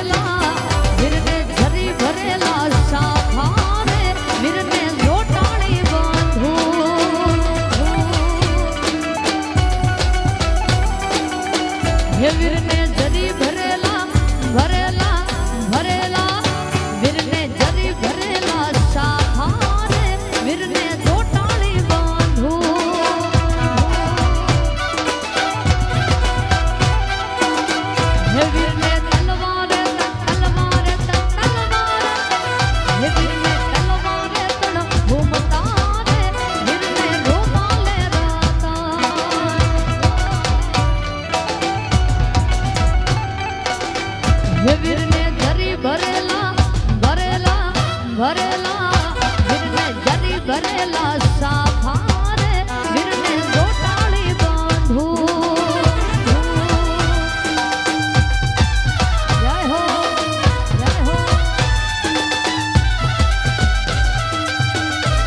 ભરેલા વીરને જરી ભરેલા શાખાને વીરને જોટાળી બાંધું હે વીરને જરી ભરેલા ભરેલા ભરેલા વીરને જરી ભરેલા શાખાને વીરને જોટાળી બાંધું હે વીરને તલવાર તલવાર તલવાર હે વીરને તલવાર તળ ઘૂમતા રે વીરને રોમાલે રાતા હે વીરને જરી ભરેલા ભરેલા ભરેલા વીરને જરી ભરેલા સા